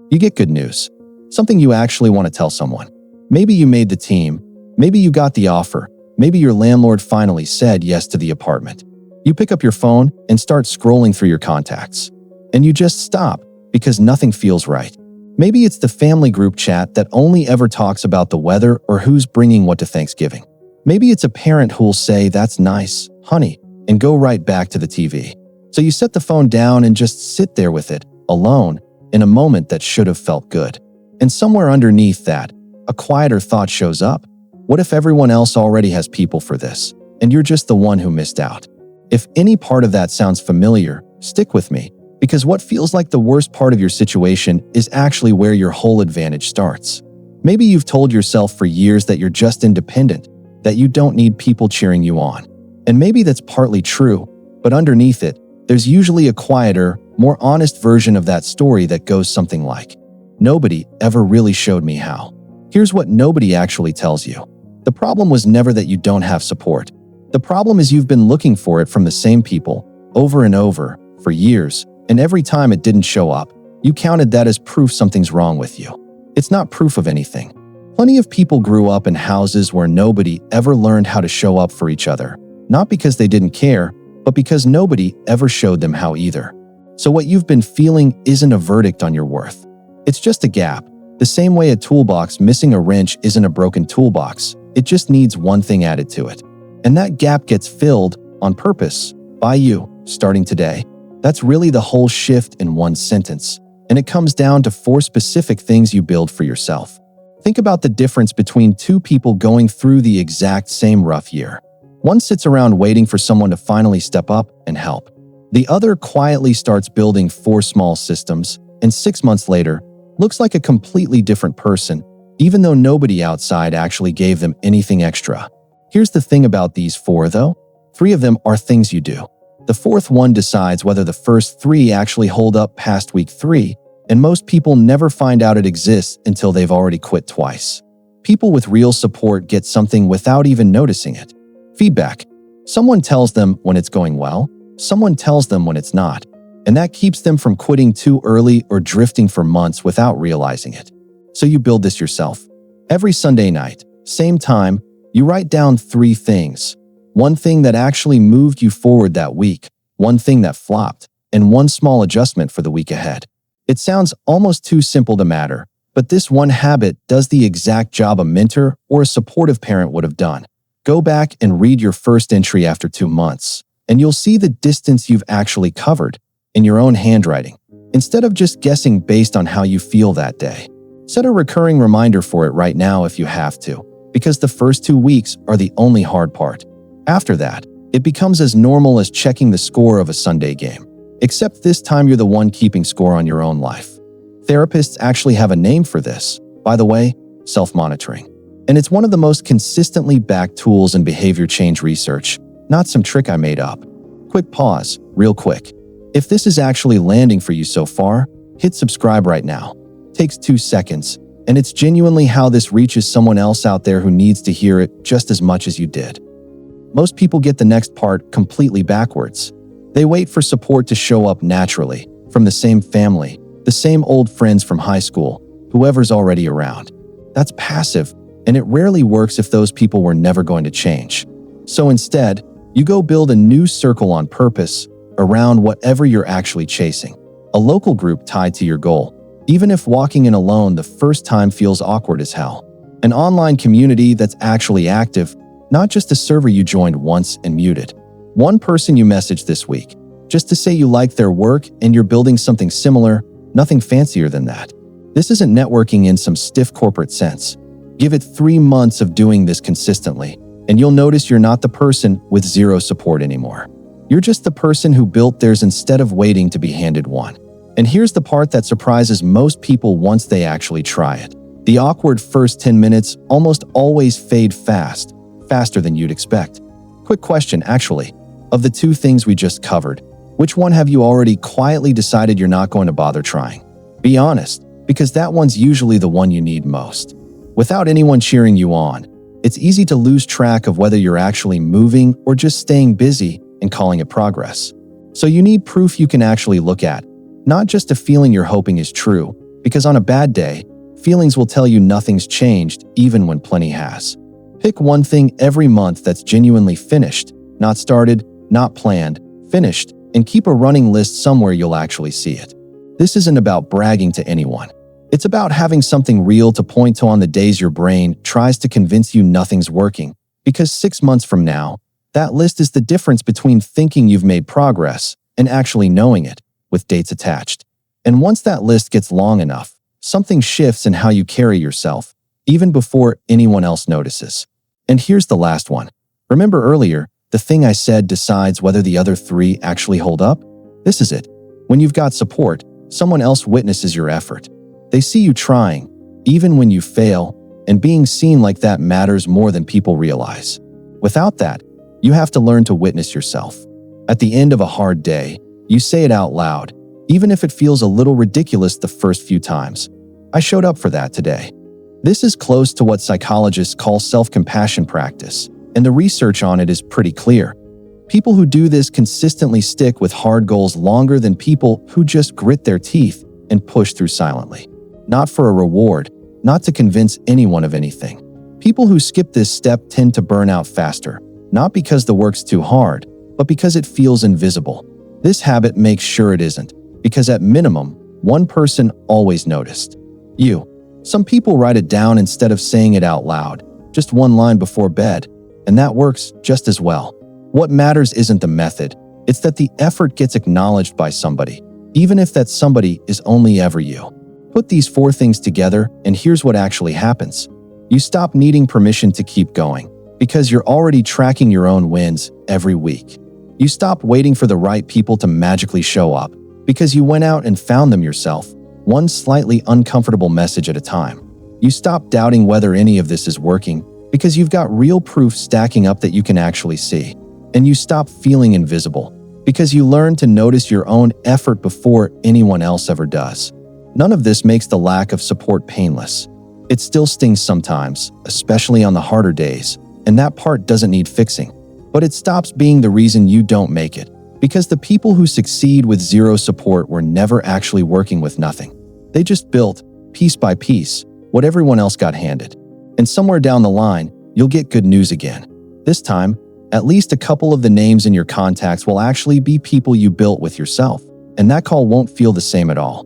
You get good news, something you actually want to tell someone. Maybe you made the team, maybe you got the offer, maybe your landlord finally said yes to the apartment. You pick up your phone and start scrolling through your contacts. And you just stop because nothing feels right. Maybe it's the family group chat that only ever talks about the weather or who's bringing what to Thanksgiving. Maybe it's a parent who'll say, "That's nice, honey," and go right back to the TV. So you set the phone down and just sit there with it, alone, in a moment that should have felt good. And somewhere underneath that, a quieter thought shows up. What if everyone else already has people for this, and you're just the one who missed out? If any part of that sounds familiar, stick with me, because what feels like the worst part of your situation is actually where your whole advantage starts. Maybe you've told yourself for years that you're just independent, that you don't need people cheering you on. And maybe that's partly true, but underneath it, there's usually a quieter, more honest version of that story that goes something like, "Nobody ever really showed me how." Here's what nobody actually tells you. The problem was never that you don't have support. The problem is you've been looking for it from the same people, over and over, for years, and every time it didn't show up, you counted that as proof something's wrong with you. It's not proof of anything. Plenty of people grew up in houses where nobody ever learned how to show up for each other, not because they didn't care, but because nobody ever showed them how either. So what you've been feeling isn't a verdict on your worth. It's just a gap. The same way a toolbox missing a wrench isn't a broken toolbox, it just needs one thing added to it. And that gap gets filled, on purpose, by you, starting today. That's really the whole shift in one sentence. And it comes down to 4 specific things you build for yourself. Think about the difference between 2 people going through the exact same rough year. One sits around waiting for someone to finally step up and help. The other quietly starts building 4 small systems, and 6 months later, looks like a completely different person, even though nobody outside actually gave them anything extra. Here's the thing about these 4, though. 3 of them are things you do. The 4th one decides whether the first 3 actually hold up past week 3, and most people never find out it exists until they've already quit twice. People with real support get something without even noticing it. Feedback. Someone tells them when it's going well, someone tells them when it's not, and that keeps them from quitting too early or drifting for months without realizing it. So you build this yourself. Every Sunday night, same time, you write down 3 things. 1 thing that actually moved you forward that week, 1 thing that flopped, and 1 small adjustment for the week ahead. It sounds almost too simple to matter, but this one habit does the exact job a mentor or a supportive parent would have done. Go back and read your first entry after 2 months, and you'll see the distance you've actually covered in your own handwriting, instead of just guessing based on how you feel that day. Set a recurring reminder for it right now if you have to, because the first 2 weeks are the only hard part. After that, it becomes as normal as checking the score of a Sunday game, except this time you're the one keeping score on your own life. Therapists actually have a name for this, by the way, self-monitoring. And it's one of the most consistently backed tools in behavior change research, not some trick I made up. Quick pause, real quick. If this is actually landing for you so far, hit subscribe right now. Takes 2 seconds, and it's genuinely how this reaches someone else out there who needs to hear it just as much as you did. Most people get the next part completely backwards. They wait for support to show up naturally, from the same family, the same old friends from high school, whoever's already around. That's passive, and it rarely works if those people were never going to change. So instead, you go build a new circle on purpose around whatever you're actually chasing. A local group tied to your goal, even if walking in alone the first time feels awkward as hell. An online community that's actually active, not just a server you joined once and muted. 1 person you messaged this week, just to say you like their work and you're building something similar, nothing fancier than that. This isn't networking in some stiff corporate sense. Give it 3 months of doing this consistently, and you'll notice you're not the person with 0 support anymore. You're just the person who built theirs instead of waiting to be handed one. And here's the part that surprises most people once they actually try it. The awkward first 10 minutes almost always fade fast, faster than you'd expect. Quick question, actually. Of the 2 things we just covered, which one have you already quietly decided you're not going to bother trying? Be honest, because that one's usually the one you need most. Without anyone cheering you on, it's easy to lose track of whether you're actually moving or just staying busy and calling it progress. So you need proof you can actually look at, not just a feeling you're hoping is true, because on a bad day, feelings will tell you nothing's changed even when plenty has. Pick one thing every month that's genuinely finished, not started, not planned, finished, and keep a running list somewhere you'll actually see it. This isn't about bragging to anyone. It's about having something real to point to on the days your brain tries to convince you nothing's working, because 6 months from now, that list is the difference between thinking you've made progress and actually knowing it, with dates attached. And once that list gets long enough, something shifts in how you carry yourself, even before anyone else notices. And here's the last one. Remember earlier, the thing I said decides whether the other 3 actually hold up? This is it. When you've got support, someone else witnesses your effort. They see you trying, even when you fail, and being seen like that matters more than people realize. Without that, you have to learn to witness yourself. At the end of a hard day, you say it out loud, even if it feels a little ridiculous the first few times. I showed up for that today. This is close to what psychologists call self-compassion practice, and the research on it is pretty clear. People who do this consistently stick with hard goals longer than people who just grit their teeth and push through silently. Not for a reward, not to convince anyone of anything. People who skip this step tend to burn out faster, not because the work's too hard, but because it feels invisible. This habit makes sure it isn't, because at minimum, one person always noticed. You. Some people write it down instead of saying it out loud, just one line before bed, and that works just as well. What matters isn't the method, it's that the effort gets acknowledged by somebody, even if that somebody is only ever you. Put these 4 things together, and here's what actually happens. You stop needing permission to keep going, because you're already tracking your own wins every week. You stop waiting for the right people to magically show up, because you went out and found them yourself, one slightly uncomfortable message at a time. You stop doubting whether any of this is working, because you've got real proof stacking up that you can actually see. And you stop feeling invisible, because you learn to notice your own effort before anyone else ever does. None of this makes the lack of support painless. It still stings sometimes, especially on the harder days, and that part doesn't need fixing. But it stops being the reason you don't make it, because the people who succeed with zero support were never actually working with nothing. They just built, piece by piece, what everyone else got handed. And somewhere down the line, you'll get good news again. This time, at least a couple of the names in your contacts will actually be people you built with yourself, and that call won't feel the same at all.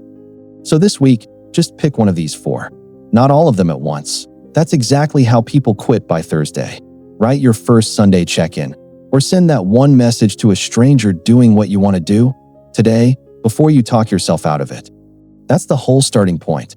So this week, just pick one of these 4. Not all of them at once. That's exactly how people quit by Thursday. Write your first Sunday check-in, or send that one message to a stranger doing what you want to do today before you talk yourself out of it. That's the whole starting point.